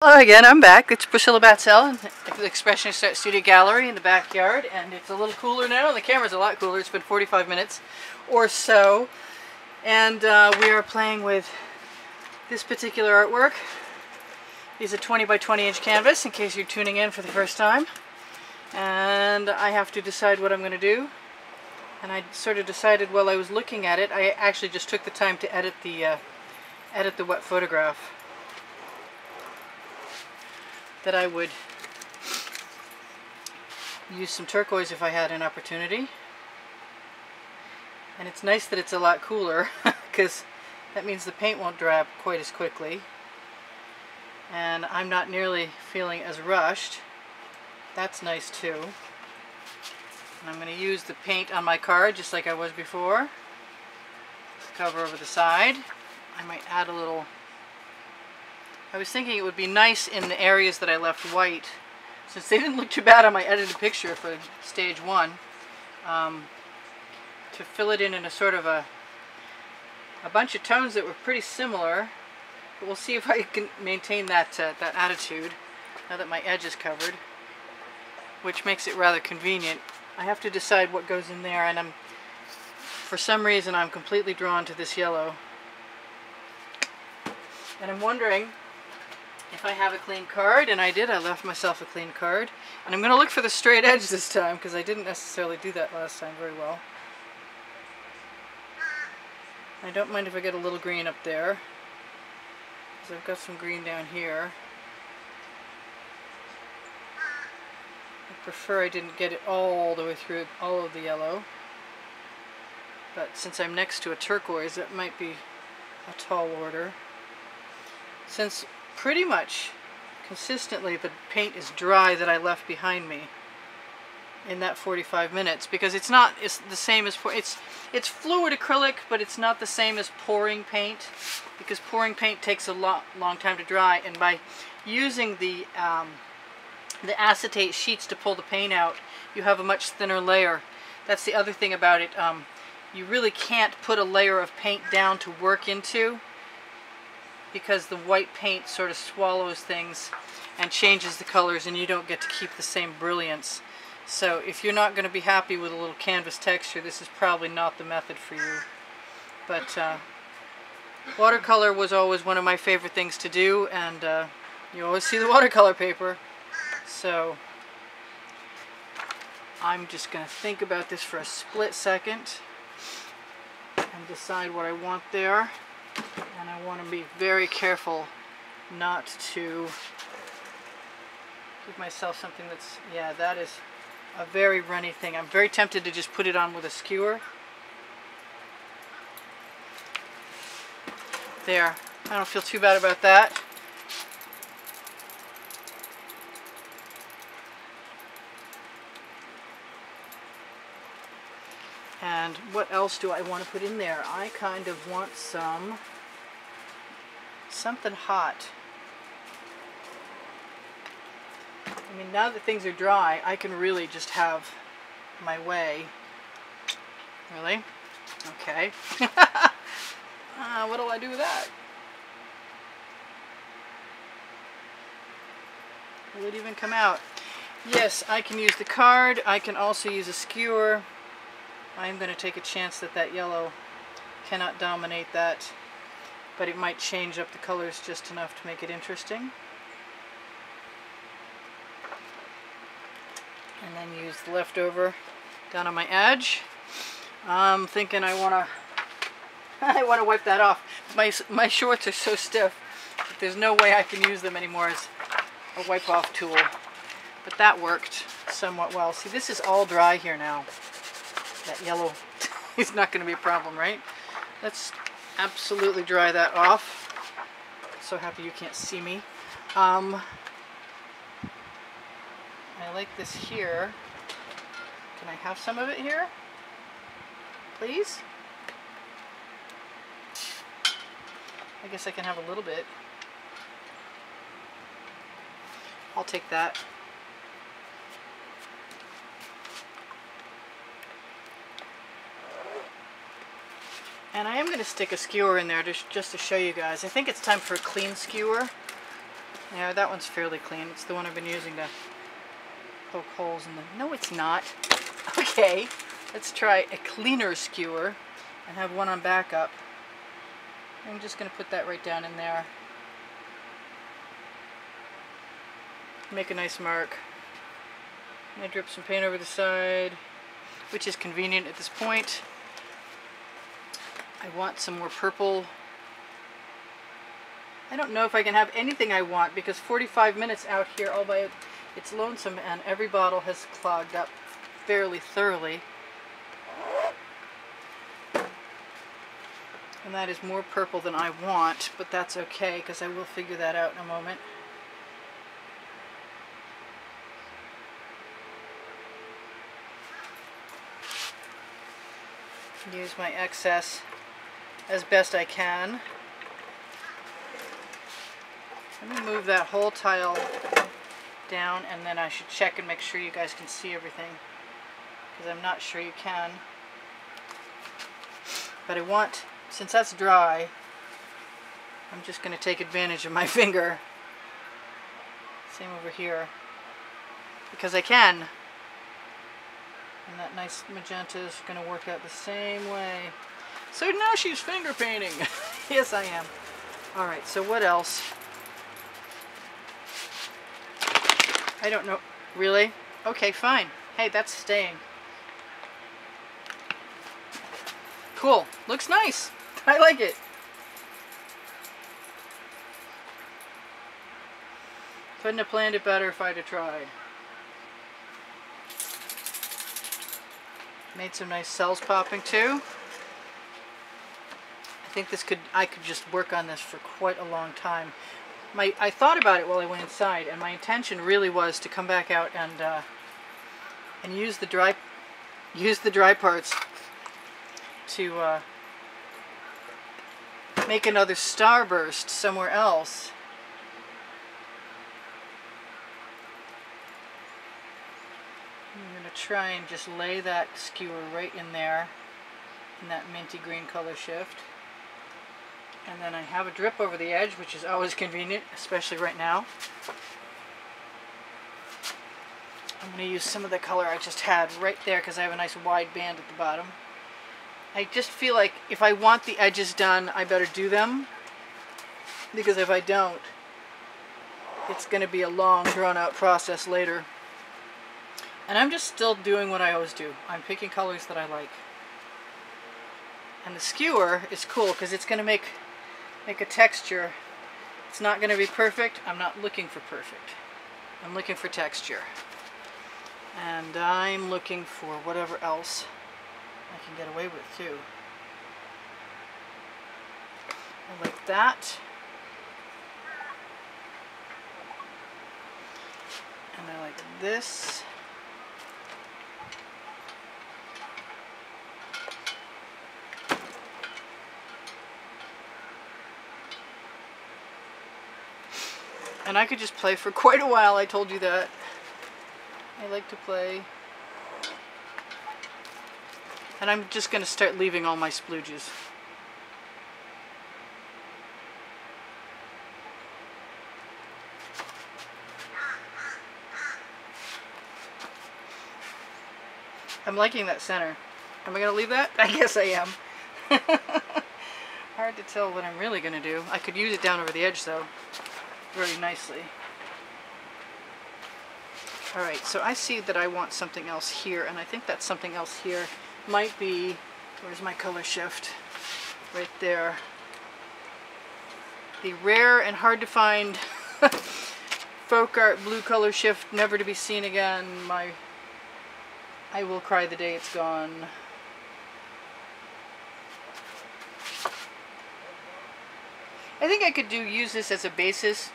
Hello again, I'm back. It's Priscilla Batzell at the Expressionist Studio Gallery in the backyard, and it's a little cooler now. The camera's a lot cooler. It's been 45 minutes or so, and we are playing with this particular artwork. It's a 20 by 20 inch canvas, in case you're tuning in for the first time. And I have to decide what I'm going to do. And I sort of decided while I was looking at it, I actually just took the time to edit the wet photograph, that I would use some turquoise if I had an opportunity. And it's nice that it's a lot cooler because that means the paint won't dry up quite as quickly, and I'm not nearly feeling as rushed. That's nice too. And I'm going to use the paint on my card just like I was before. Cover over the side. I might add a little. I was thinking it would be nice in the areas that I left white, since they didn't look too bad on my edited picture for stage one, to fill it in a sort of a bunch of tones that were pretty similar. But we'll see if I can maintain that that attitude now that my edge is covered, which makes it rather convenient. I have to decide what goes in there, and for some reason I'm completely drawn to this yellow, and I'm wondering if I have a clean card, and I did. I left myself a clean card. And I'm going to look for the straight edge this time, because I didn't necessarily do that last time very well. I don't mind if I get a little green up there, because I've got some green down here. I prefer I didn't get it all the way through all of the yellow. But since I'm next to a turquoise, that might be a tall order. Since pretty much consistently the paint is dry that I left behind me in that 45 minutes, because it's the same as it's fluid acrylic, but it's not the same as pouring paint, because pouring paint takes a long time to dry, and by using the acetate sheets to pull the paint out, you have a much thinner layer. That's the other thing about it. You really can't put a layer of paint down to work into, because the white paint sort of swallows things and changes the colors, and you don't get to keep the same brilliance. So if you're not going to be happy with a little canvas texture, this is probably not the method for you. But watercolor was always one of my favorite things to do, and you always see the watercolor paper. So I'm just going to think about this for a split second and decide what I want there. And I want to be very careful not to give myself something that's, yeah, that is a very runny thing. I'm very tempted to just put it on with a skewer. There. I don't feel too bad about that. And what else do I want to put in there? I kind of want something hot. I mean, now that things are dry, I can really just have my way. Really? Okay. What do I do with that? Will it even come out? Yes, I can use the card. I can also use a skewer. I'm going to take a chance that that yellow cannot dominate that, but it might change up the colors just enough to make it interesting. And then use the leftover down on my edge. I'm thinking I want to wipe that off. My shorts are so stiff that there's no way I can use them anymore as a wipe off tool. But that worked somewhat well. See, this is all dry here now. That yellow is not going to be a problem, right? Let's absolutely dry that off. So happy you can't see me. I like this here. Can I have some of it here? Please? I guess I can have a little bit. I'll take that. And I am going to stick a skewer in there just to show you guys. I think it's time for a clean skewer. Yeah, that one's fairly clean. It's the one I've been using to poke holes in the... No, it's not. Okay, let's try a cleaner skewer and have one on backup. I'm just going to put that right down in there. Make a nice mark. I drip some paint over the side, which is convenient at this point. I want some more purple. I don't know if I can have anything I want because 45 minutes out here all by it's lonesome and every bottle has clogged up fairly thoroughly. And that is more purple than I want, but that's okay because I will figure that out in a moment. Use my excess as best I can. Let me move that whole tile down and then I should check and make sure you guys can see everything because I'm not sure you can. But I want, since that's dry, I'm just going to take advantage of my finger. Same over here. Because I can. And that nice magenta is going to work out the same way. So now she's finger painting. Yes, I am. Alright, so what else? I don't know. Really? Okay, fine. Hey, that's staying. Cool. Looks nice. I like it. Couldn't have planned it better if I'd have tried. Made some nice cells popping too. I think this I could just work on this for quite a long time. I thought about it while I went inside, and my intention really was to come back out and use the dry parts to make another starburst somewhere else. I'm going to try and just lay that skewer right in there in that minty green color shift. And then I have a drip over the edge, which is always convenient, especially right now. I'm going to use some of the color I just had right there because I have a nice wide band at the bottom. I just feel like if I want the edges done, I better do them. Because if I don't, it's going to be a long, drawn-out process later. And I'm just still doing what I always do. I'm picking colors that I like. And the skewer is cool because it's going to make a texture. It's not going to be perfect. I'm not looking for perfect. I'm looking for texture. And I'm looking for whatever else I can get away with too. I like that. And I like this. And I could just play for quite a while, I told you that. I like to play. And I'm just going to start leaving all my splooges. I'm liking that center. Am I going to leave that? I guess I am. Hard to tell what I'm really going to do. I could use it down over the edge though. Very nicely. Alright, so I see that I want something else here, and I think that something else here might be, where's my color shift? Right there. The rare and hard to find folk art blue color shift, never to be seen again. I will cry the day it's gone. I think I could use this as a basis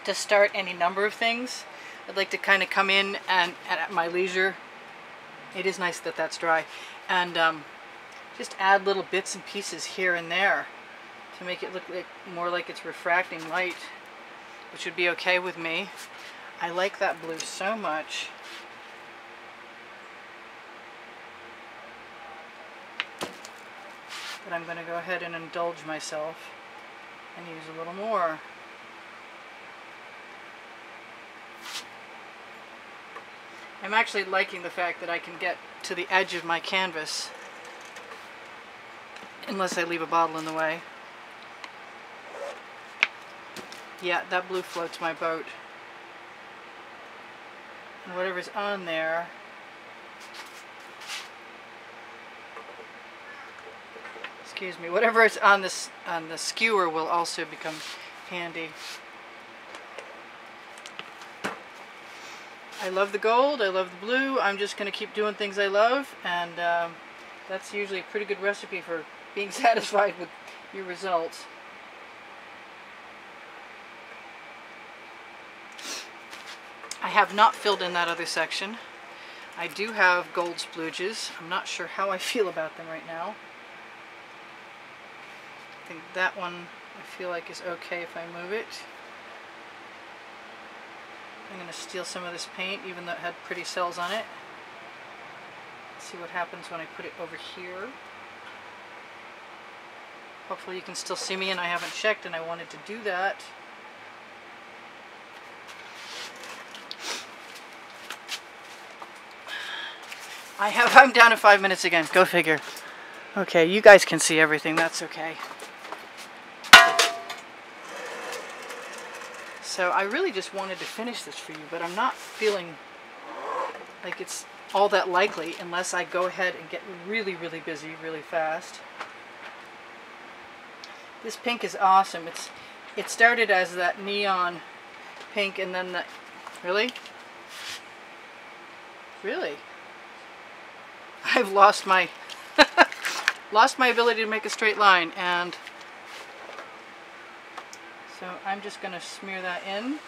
to start any number of things. I'd like to kind of come in and at my leisure. It is nice that that's dry. And just add little bits and pieces here and there to make it look more like it's refracting light, which would be okay with me. I like that blue so much. But I'm going to go ahead and indulge myself and use a little more. I'm actually liking the fact that I can get to the edge of my canvas unless I leave a bottle in the way. Yeah, that blue floats my boat. And whatever's on there, excuse me, whatever is on this on the skewer will also become handy. I love the gold, I love the blue. I'm just going to keep doing things I love, and that's usually a pretty good recipe for being satisfied with your results. I have not filled in that other section. I do have gold splooges. I'm not sure how I feel about them right now. I think that one I feel like is okay if I move it. I'm going to steal some of this paint even though it had pretty cells on it. Let's see what happens when I put it over here. Hopefully you can still see me, and I haven't checked and I wanted to do that. I'm down to 5 minutes again. Go figure. Okay, you guys can see everything. That's okay. So I really just wanted to finish this for you, but I'm not feeling like it's all that likely unless I go ahead and get really, really busy really fast. This pink is awesome. It started as that neon pink, and then that... Really? Really? I've lost my lost my ability to make a straight line, and so I'm just going to smear that in.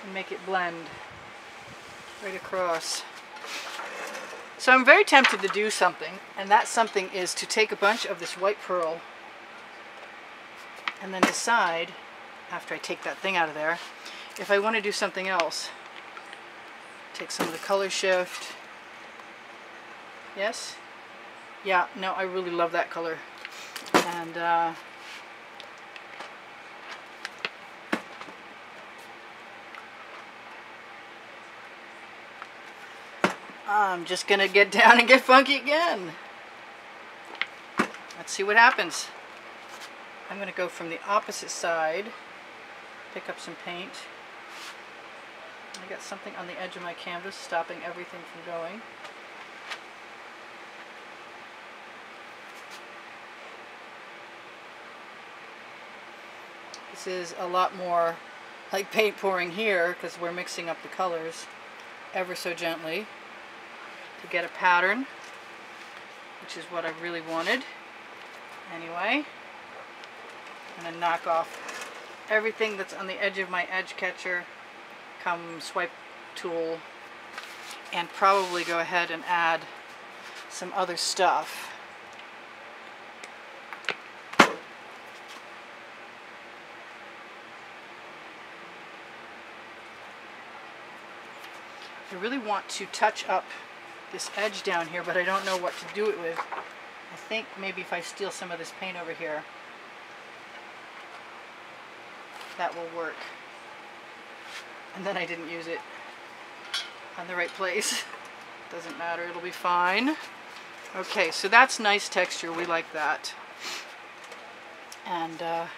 And make it blend right across. So I'm very tempted to do something, and that something is to take a bunch of this white pearl and then decide, after I take that thing out of there, if I want to do something else. Take some of the color shift. Yes? Yeah, no, I really love that color. And I'm just gonna get down and get funky again. Let's see what happens. I'm gonna go from the opposite side, pick up some paint. I got something on the edge of my canvas stopping everything from going. This is a lot more like paint pouring here because we're mixing up the colors ever so gently to get a pattern, which is what I really wanted. Anyway, I'm going to knock off everything that's on the edge of my edge catcher, swipe tool, and probably go ahead and add some other stuff. I really want to touch up this edge down here, but I don't know what to do it with. I think maybe if I steal some of this paint over here, that will work. And then I didn't use it on the right place. Doesn't matter, it'll be fine. Okay, so that's nice texture, we like that. And I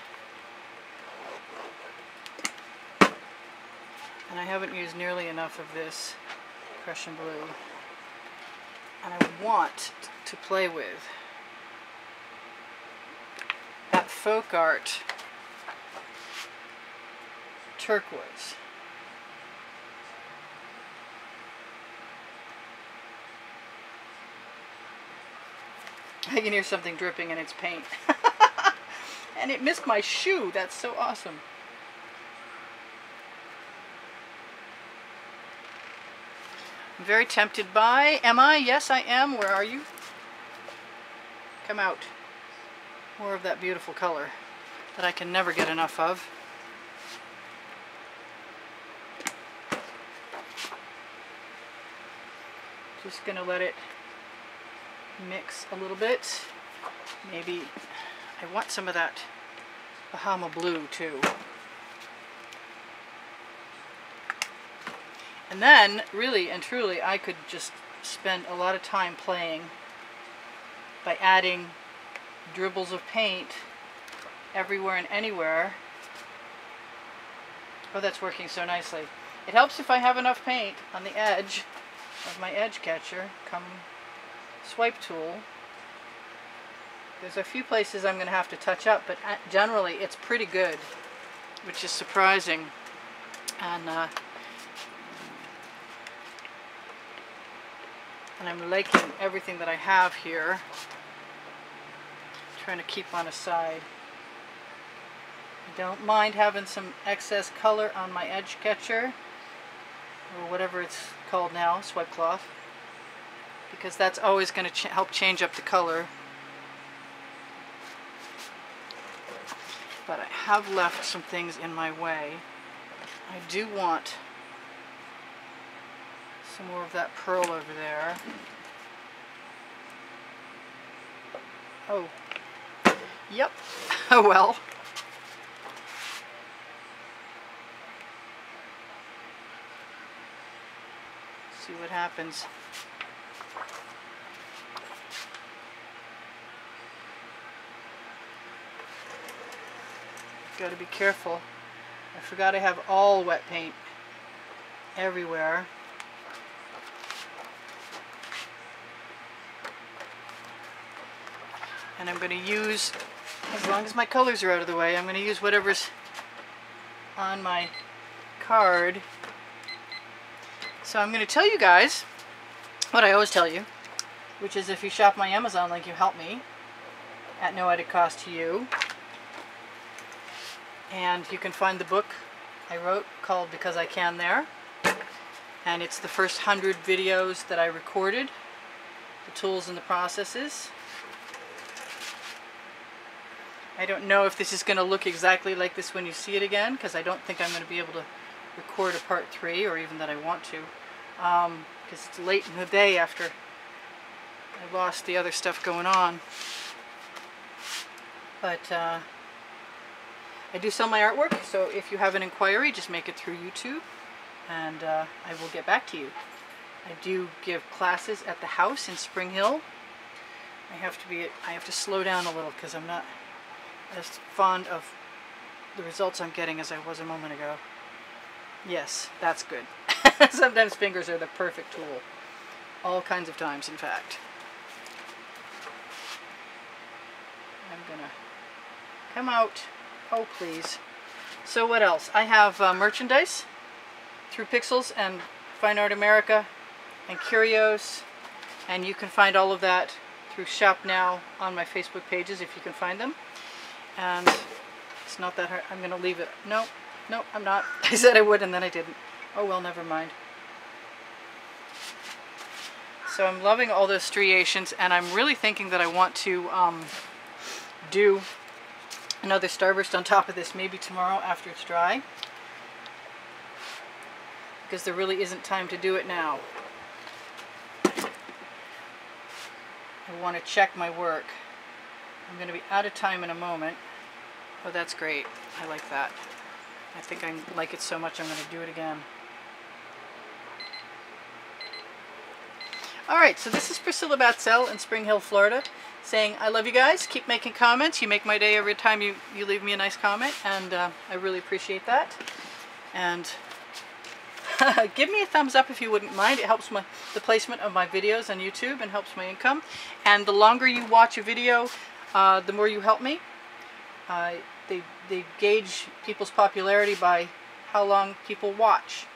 haven't used nearly enough of this Prussian blue. And I want to play with that folk art turquoise. I can hear something dripping and it's paint. And it missed my shoe. That's so awesome. I'm very tempted by, am I? Yes, I am. Where are you? Come out. More of that beautiful color that I can never get enough of. Just gonna let it mix a little bit. Maybe I want some of that Bahama blue too. And then, really and truly, I could just spend a lot of time playing by adding dribbles of paint everywhere and anywhere. Oh, that's working so nicely. It helps if I have enough paint on the edge of my edge catcher, come swipe tool. There's a few places I'm going to have to touch up, but generally it's pretty good, which is surprising. And I'm liking everything that I have here. Trying to keep on a side. I don't mind having some excess color on my edge catcher, or whatever it's called now, swipe cloth, because that's always going to help change up the color. But I have left some things in my way. I do want some more of that pearl over there. Oh, yep. Oh well. See what happens. Got to be careful. I forgot I have all wet paint everywhere. And I'm going to use, as long as my colors are out of the way, I'm going to use whatever's on my card. So I'm going to tell you guys what I always tell you, which is if you shop my Amazon link, you help me at no added cost to you. And you can find the book I wrote called Because I Can there. And it's the first 100 videos that I recorded, the tools and the processes. I don't know if this is going to look exactly like this when you see it again, because I don't think I'm going to be able to record a part 3, or even that I want to, because it's late in the day after I lost the other stuff going on. But I do sell my artwork, so if you have an inquiry, just make it through YouTube, and I will get back to you. I do give classes at the house in Spring Hill. I have to slow down a little because I'm not as fond of the results I'm getting as I was a moment ago. Yes, that's good. Sometimes fingers are the perfect tool. All kinds of times, in fact. I'm gonna come out. Oh, please. So what else? I have merchandise through Pixels and Fine Art America and Curios, and you can find all of that through Shop Now on my Facebook pages if you can find them. And it's not that hard. I'm going to leave it. No, I'm not. I said I would and then I didn't. Oh well, never mind. So I'm loving all those striations, and I'm really thinking that I want to do another starburst on top of this, maybe tomorrow after it's dry, because there really isn't time to do it now. I want to check my work. I'm going to be out of time in a moment. Oh, that's great. I like that. I think I like it so much I'm going to do it again. Alright, so this is Priscilla Batzell in Spring Hill, Florida, saying I love you guys. Keep making comments. You make my day every time you leave me a nice comment, and I really appreciate that. And give me a thumbs up if you wouldn't mind. It helps the placement of my videos on YouTube and helps my income. And the longer you watch a video, the more you help me. They gauge people's popularity by how long people watch.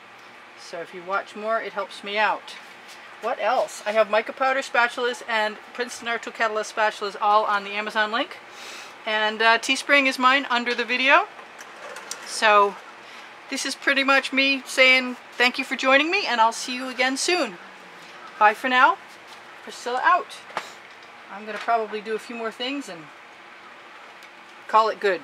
So if you watch more, it helps me out. What else? I have mica powder spatulas and Princeton Art Tool Catalyst spatulas all on the Amazon link. And Teespring is mine under the video. So this is pretty much me saying thank you for joining me, and I'll see you again soon. Bye for now. Priscilla out. I'm going to probably do a few more things and call it good.